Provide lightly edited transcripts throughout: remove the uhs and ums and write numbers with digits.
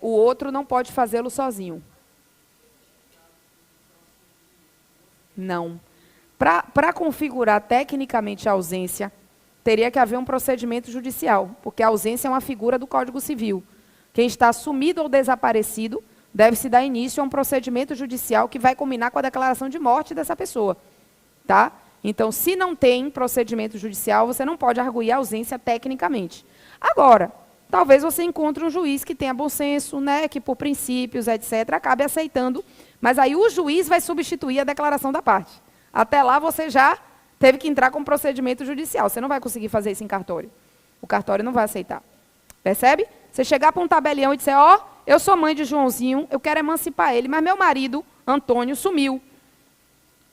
O outro não pode fazê-lo sozinho. Não. Para configurar tecnicamente a ausência, teria que haver um procedimento judicial, porque a ausência é uma figura do Código Civil. Quem está sumido ou desaparecido deve-se dar início a um procedimento judicial que vai culminar com a declaração de morte dessa pessoa. Tá? Então, se não tem procedimento judicial, você não pode arguir a ausência tecnicamente. Agora, talvez você encontre um juiz que tenha bom senso, né, que por princípios, etc., acabe aceitando, mas aí o juiz vai substituir a declaração da parte. Até lá você já teve que entrar com procedimento judicial. Você não vai conseguir fazer isso em cartório. O cartório não vai aceitar. Percebe? Você chegar para um tabelião e dizer, ó, eu sou mãe de Joãozinho, eu quero emancipar ele, mas meu marido, Antônio, sumiu.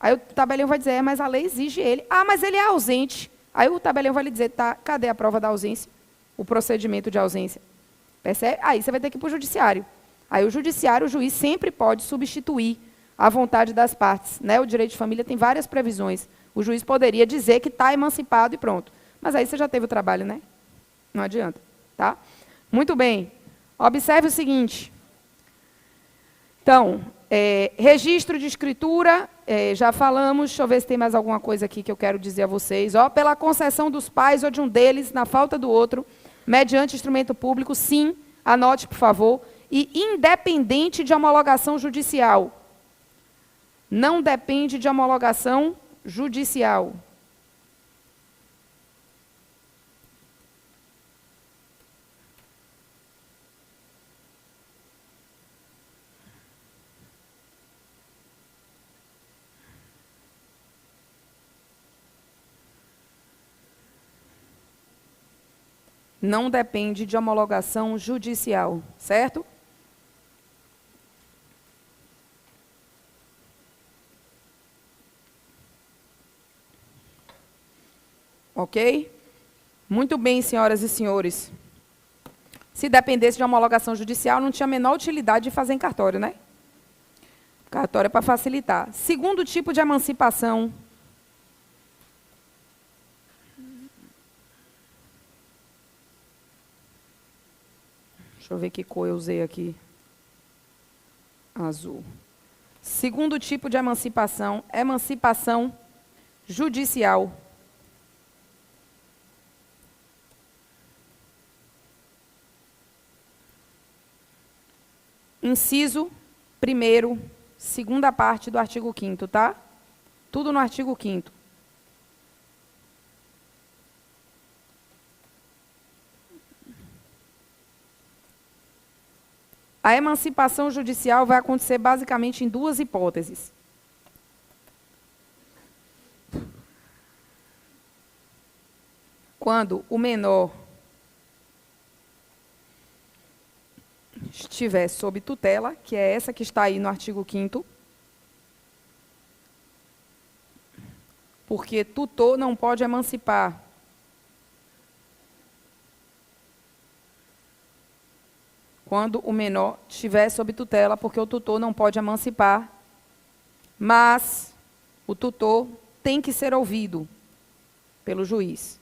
Aí o tabelião vai dizer, mas a lei exige ele. Ah, mas ele é ausente. Aí o tabelião vai lhe dizer, tá, cadê a prova da ausência? O procedimento de ausência. Percebe? Aí você vai ter que ir para o judiciário. Aí o judiciário, o juiz sempre pode substituir a vontade das partes. Né? O direito de família tem várias previsões. O juiz poderia dizer que está emancipado e pronto. Mas aí você já teve o trabalho, né? Não adianta. Tá? Muito bem. Observe o seguinte. Então, registro de escritura, já falamos. Deixa eu ver se tem mais alguma coisa aqui que eu quero dizer a vocês. Ó, pela concessão dos pais ou de um deles, na falta do outro, mediante instrumento público, sim, anote, por favor, e independente de homologação judicial. Não depende de homologação judicial. Não depende de homologação judicial, certo? Ok? Muito bem, senhoras e senhores. Se dependesse de homologação judicial, não tinha a menor utilidade de fazer em cartório, né? Cartório é para facilitar. Segundo tipo de emancipação. Deixa eu ver que cor eu usei aqui. Azul. Segundo tipo de emancipação, emancipação judicial. Inciso 1º, segunda parte do artigo 5º, tá? Tudo no artigo 5º. A emancipação judicial vai acontecer basicamente em duas hipóteses. Quando o menor estiver sob tutela, que é essa que está aí no artigo 5º, porque tutor não pode emancipar. Quando o menor estiver sob tutela, porque o tutor não pode emancipar, mas o tutor tem que ser ouvido pelo juiz.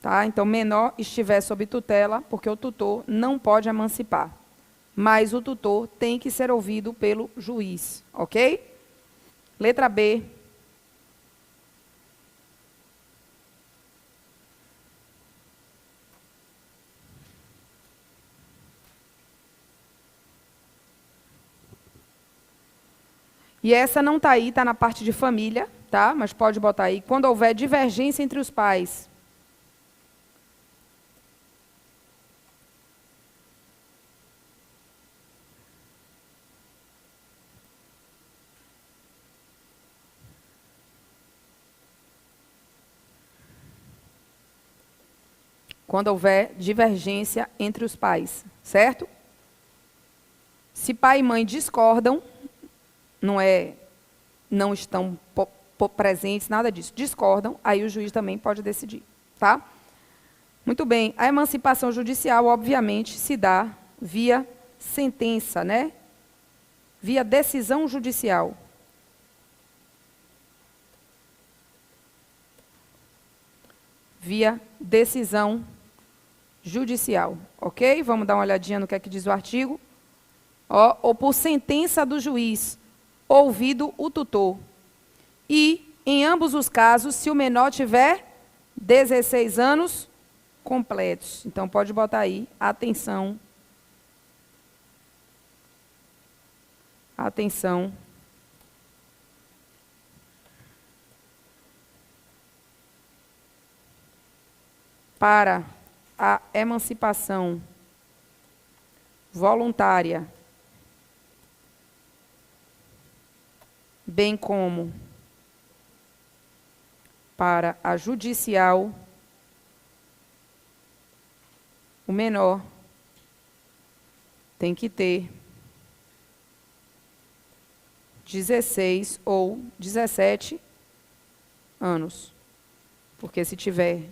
Tá? Então, menor estiver sob tutela, porque o tutor não pode emancipar. Mas o tutor tem que ser ouvido pelo juiz, ok? Letra B. E essa não está aí, está na parte de família, tá? Mas pode botar aí. Quando houver divergência entre os pais. Quando houver divergência entre os pais, certo? Se pai e mãe discordam, não estão presentes, nada disso, discordam, aí o juiz também pode decidir, tá? Muito bem, a emancipação judicial, obviamente, se dá via sentença, né? Via decisão judicial. via decisão judicial, ok? Vamos dar uma olhadinha no que é que diz o artigo. Ó, ou por sentença do juiz, ouvido o tutor. E, em ambos os casos, se o menor tiver 16 anos completos. Então, pode botar aí, atenção. Atenção. Para a emancipação voluntária, bem como para a judicial, o menor tem que ter 16 ou 17 anos. Porque se tiver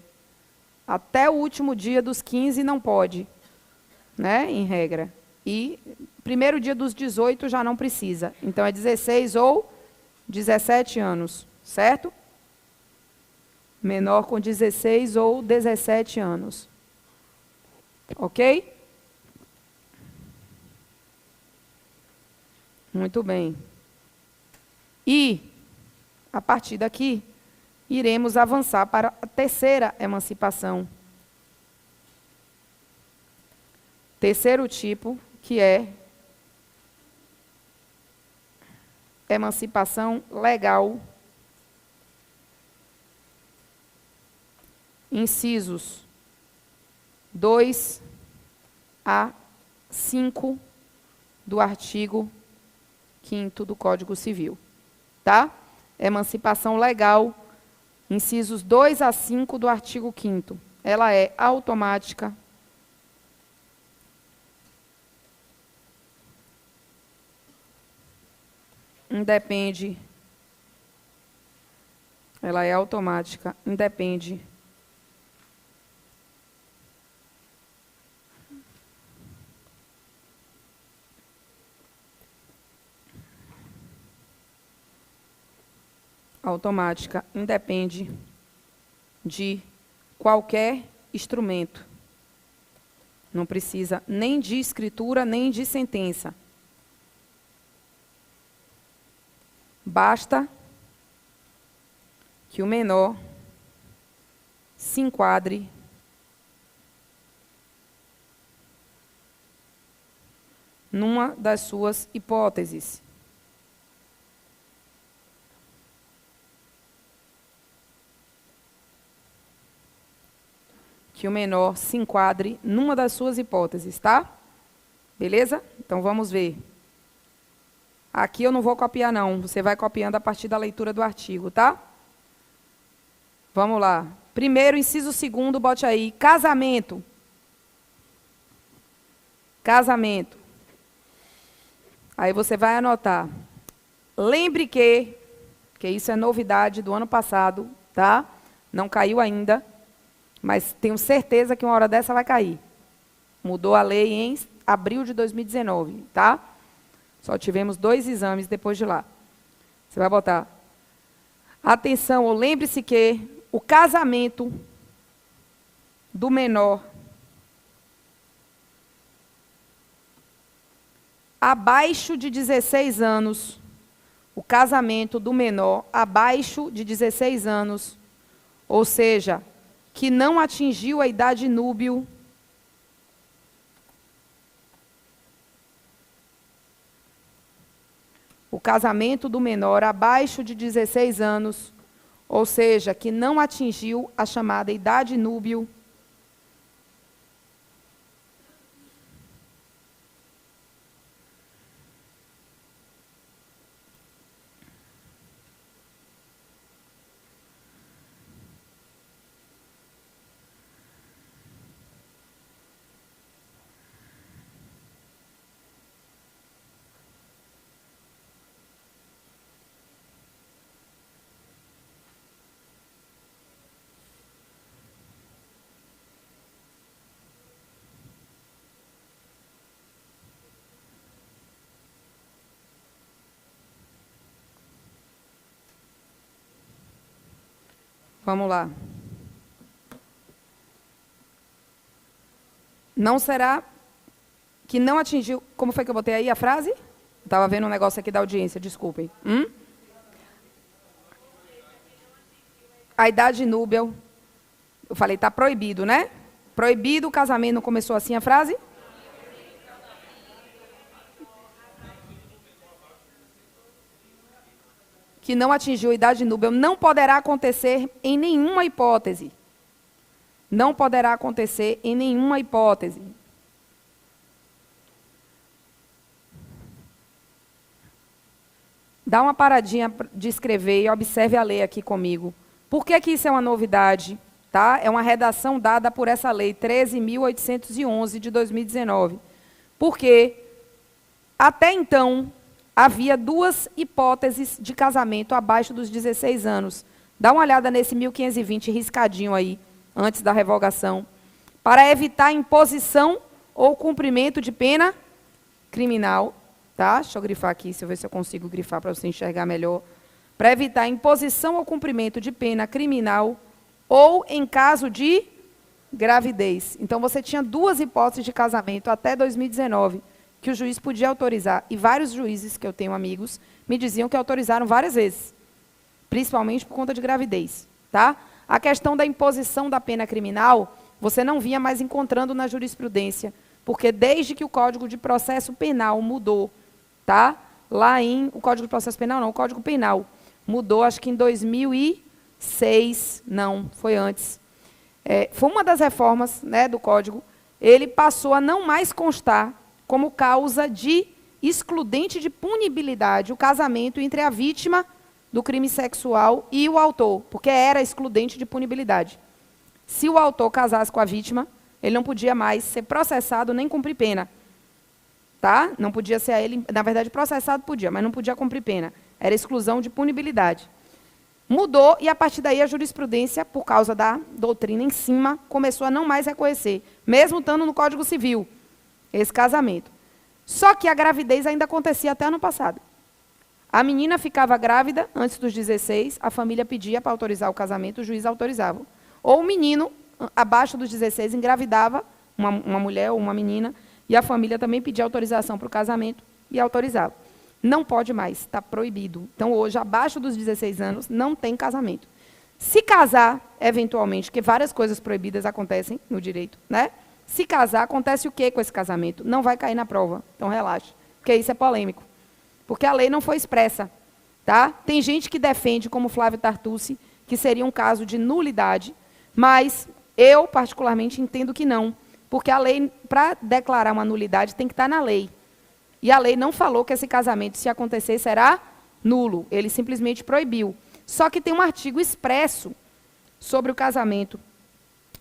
até o último dia dos 15 não pode, né, em regra. E primeiro dia dos 18 já não precisa. Então é 16 ou 17 anos, certo? Menor com 16 ou 17 anos. Ok? Muito bem. E, a partir daqui, iremos avançar para a terceira emancipação. Terceiro tipo, que é emancipação legal. Incisos 2 a 5 do artigo 5º do Código Civil. Tá? Emancipação legal, incisos 2 a 5 do artigo 5º. Ela é automática. Independe. Ela é automática, independe automática, independe de qualquer instrumento. Não precisa nem de escritura, nem de sentença. Basta que o menor se enquadre numa das suas hipóteses. Que o menor se enquadre numa das suas hipóteses, tá? Beleza? Então, vamos ver. Aqui eu não vou copiar, não. Você vai copiando a partir da leitura do artigo, tá? Vamos lá. Primeiro, inciso 2º, bote aí. Casamento. Casamento. Aí você vai anotar. Lembre que isso é novidade do ano passado, tá? Não caiu ainda. Mas tenho certeza que uma hora dessa vai cair. Mudou a lei em abril de 2019, tá? Só tivemos 2 exames depois de lá. Você vai botar. Atenção, ou lembre-se que o casamento do menor abaixo de 16 anos, o casamento do menor abaixo de 16 anos, ou seja, que não atingiu a idade núbil, o casamento do menor abaixo de 16 anos, ou seja, que não atingiu a chamada idade núbil, vamos lá. Não será que não atingiu... Como foi que eu botei aí a frase? Estava vendo um negócio aqui da audiência, desculpem. A idade núbia, eu falei, está proibido, né? Proibido o casamento, não começou assim a frase? Que não atingiu a idade núbia, não poderá acontecer em nenhuma hipótese. Não poderá acontecer em nenhuma hipótese. Dá uma paradinha de escrever e observe a lei aqui comigo. Por que que isso é uma novidade? Tá? É uma redação dada por essa lei 13.811 de 2019. Porque até então havia duas hipóteses de casamento abaixo dos 16 anos. Dá uma olhada nesse 1520 riscadinho aí, antes da revogação. Para evitar imposição ou cumprimento de pena criminal. Tá? Deixa eu grifar aqui, se eu ver se eu consigo grifar para você enxergar melhor. Para evitar imposição ou cumprimento de pena criminal ou em caso de gravidez. Então, você tinha duas hipóteses de casamento até 2019 que o juiz podia autorizar. E vários juízes, que eu tenho amigos, me diziam que autorizaram várias vezes, principalmente por conta de gravidez. Tá? A questão da imposição da pena criminal, você não vinha mais encontrando na jurisprudência, porque desde que o Código de Processo Penal mudou, tá? Lá em... O Código de Processo Penal não, o Código Penal mudou, acho que em 2006, não, foi antes. Foi uma das reformas, né, do Código. Ele passou a não mais constar como causa de excludente de punibilidade o casamento entre a vítima do crime sexual e o autor, porque era excludente de punibilidade. Se o autor casasse com a vítima, ele não podia mais ser processado nem cumprir pena. Tá? Não podia ser a ele, na verdade, processado podia, mas não podia cumprir pena. Era exclusão de punibilidade. Mudou e, a partir daí, a jurisprudência, por causa da doutrina em cima, começou a não mais reconhecer, mesmo estando no Código Civil, esse casamento. Só que a gravidez ainda acontecia até ano passado. A menina ficava grávida antes dos 16, a família pedia para autorizar o casamento, o juiz autorizava. Ou o menino, abaixo dos 16, engravidava, uma mulher ou uma menina, e a família também pedia autorização para o casamento e autorizava. Não pode mais, está proibido. Então, hoje, abaixo dos 16 anos, não tem casamento. Se casar, eventualmente, porque várias coisas proibidas acontecem no direito, né? Se casar, acontece o quê com esse casamento? Não vai cair na prova, então relaxa, porque isso é polêmico. Porque a lei não foi expressa. Tá? Tem gente que defende, como Flávio Tartucci, que seria um caso de nulidade, mas eu, particularmente, entendo que não. Porque a lei, para declarar uma nulidade, tem que estar na lei. E a lei não falou que esse casamento, se acontecer, será nulo. Ele simplesmente proibiu. Só que tem um artigo expresso sobre o casamento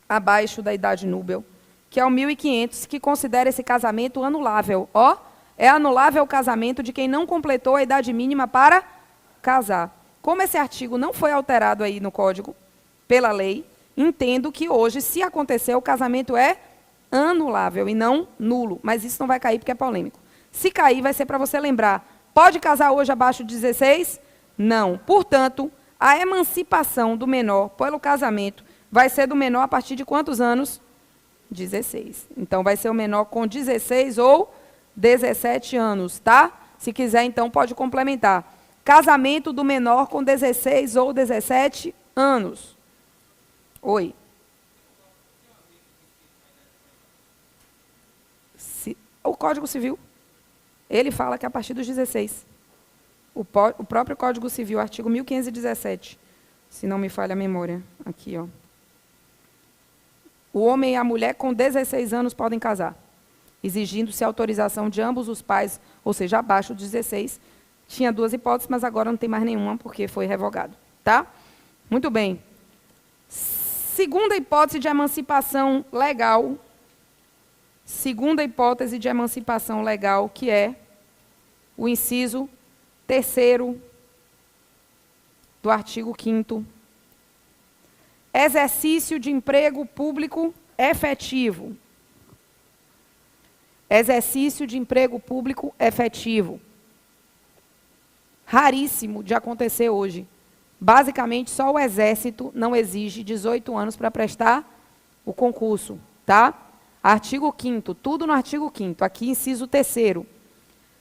abaixo da idade núbil, que é o 1500, que considera esse casamento anulável. Ó, é anulável o casamento de quem não completou a idade mínima para casar. Como esse artigo não foi alterado aí no Código, pela lei, entendo que hoje, se acontecer, o casamento é anulável e não nulo. Mas isso não vai cair porque é polêmico. Se cair, vai ser para você lembrar. Pode casar hoje abaixo de 16? Não. Portanto, a emancipação do menor pelo casamento vai ser do menor a partir de quantos anos? 16. Então, vai ser o menor com 16 ou 17 anos, tá? Se quiser, então, pode complementar. Casamento do menor com 16 ou 17 anos. Oi. O Código Civil, ele fala que é a partir dos 16. O próprio Código Civil, artigo 1517, se não me falha a memória. Aqui, ó. O homem e a mulher com 16 anos podem casar, exigindo-se autorização de ambos os pais, ou seja, abaixo de 16. Tinha duas hipóteses, mas agora não tem mais nenhuma, porque foi revogado. Tá? Muito bem. Segunda hipótese de emancipação legal. Segunda hipótese de emancipação legal, que é o inciso 3º do artigo 5º. Exercício de emprego público efetivo. Exercício de emprego público efetivo. Raríssimo de acontecer hoje. Basicamente, só o Exército não exige 18 anos para prestar o concurso, tá? Artigo 5º, tudo no artigo 5º. Aqui, inciso 3º.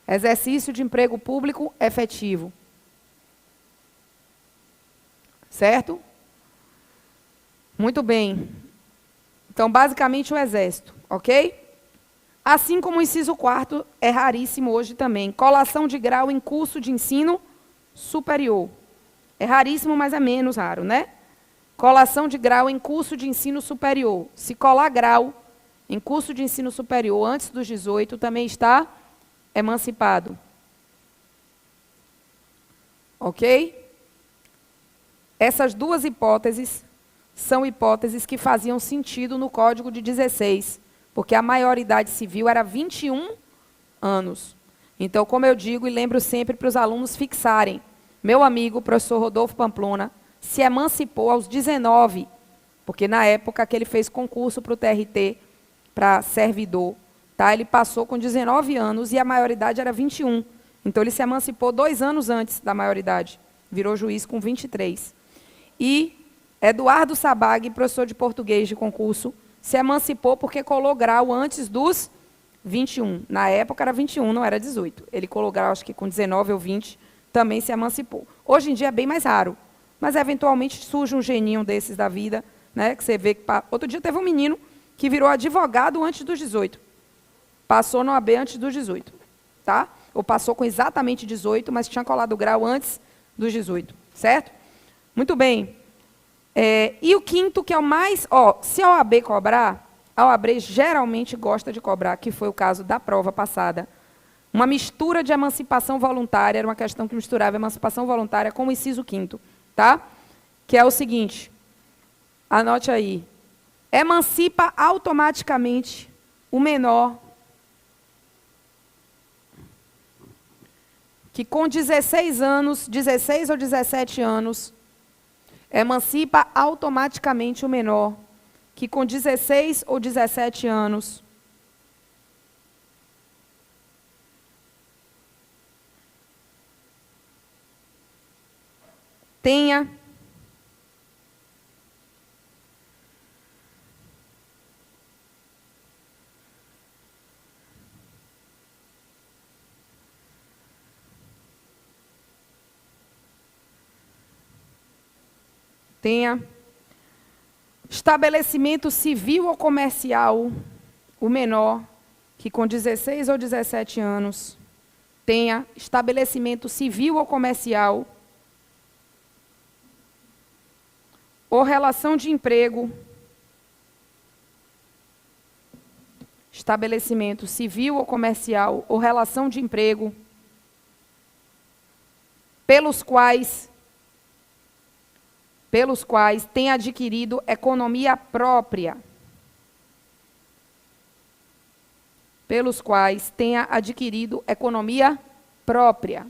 Exercício de emprego público efetivo. Certo? Muito bem. Então, basicamente, o Exército, ok? Assim como o inciso 4º é raríssimo hoje também. Colação de grau em curso de ensino superior. É raríssimo, mas é menos raro, né? Colação de grau em curso de ensino superior. Se colar grau em curso de ensino superior antes dos 18, também está emancipado. Ok? Essas duas hipóteses são hipóteses que faziam sentido no Código de 16, porque a maioridade civil era 21 anos. Então, como eu digo e lembro sempre para os alunos fixarem, meu amigo, o professor Rodolfo Pamplona, se emancipou aos 19, porque na época que ele fez concurso para o TRT, para servidor, tá? Ele passou com 19 anos e a maioridade era 21. Então, ele se emancipou 2 anos antes da maioridade. Virou juiz com 23. E Eduardo Sabag, professor de português de concurso, se emancipou porque colou grau antes dos 21. Na época era 21, não era 18. Ele colou grau, acho que com 19 ou 20, também se emancipou. Hoje em dia é bem mais raro, mas eventualmente surge um geninho desses da vida, né, que você vê que... Outro dia teve um menino que virou advogado antes dos 18. Passou no AB antes dos 18. Tá? Ou passou com exatamente 18, mas tinha colado grau antes dos 18. Certo? Muito bem. E o 5º, que é o mais... se a OAB cobrar, a OAB geralmente gosta de cobrar, que foi o caso da prova passada, uma mistura de emancipação voluntária, era uma questão que misturava emancipação voluntária com o inciso 5º, tá? Que é o seguinte, anote aí, emancipa automaticamente o menor que com 16 anos, 16 ou 17 anos, emancipa automaticamente o menor que com 16 ou 17 anos tenha estabelecimento civil ou comercial, o menor, que com 16 ou 17 anos tenha estabelecimento civil ou comercial ou relação de emprego, estabelecimento civil ou comercial ou relação de emprego, pelos quais tem adquirido economia própria. Pelos quais tenha adquirido economia própria.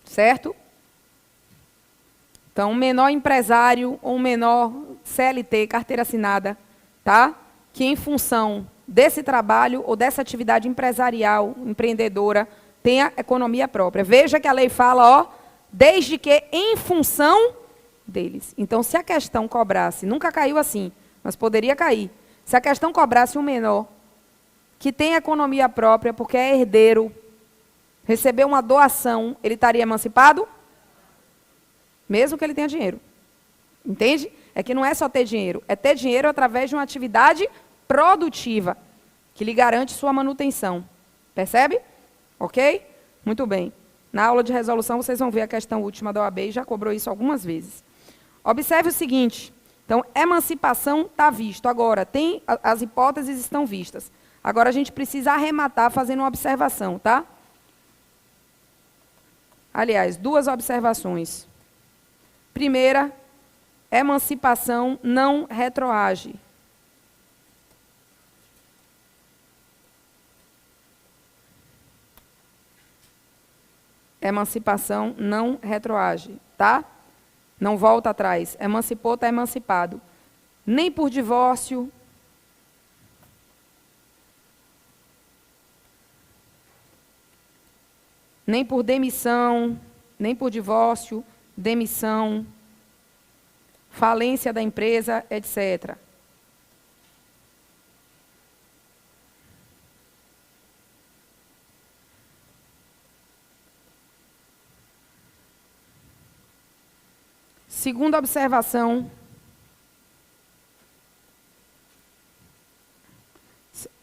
Certo? Então, um menor empresário ou um menor CLT, carteira assinada, tá? Que em função desse trabalho ou dessa atividade empresarial, empreendedora, tenha economia própria. Veja que a lei fala, desde que em função deles. Então, se a questão cobrasse, nunca caiu assim, mas poderia cair. Se a questão cobrasse um menor que tem economia própria porque é herdeiro, recebeu uma doação, ele estaria emancipado? Mesmo que ele tenha dinheiro. Entende? É que não é só ter dinheiro, é ter dinheiro através de uma atividade produtiva, que lhe garante sua manutenção. Percebe? Ok? Muito bem. Na aula de resolução, vocês vão ver a questão última da OAB e já cobrou isso algumas vezes. Observe o seguinte. Então, emancipação está visto. Agora, as hipóteses estão vistas. Agora, a gente precisa arrematar fazendo uma observação, tá? Aliás, 2 observações. Primeira, emancipação não retroage. Emancipação não retroage, tá? Não volta atrás. Emancipou, está emancipado. Nem por divórcio, nem por demissão, nem por divórcio, demissão, falência da empresa, etc. Segunda observação.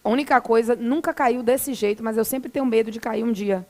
A única coisa, nunca caiu desse jeito, mas eu sempre tenho medo de cair um dia.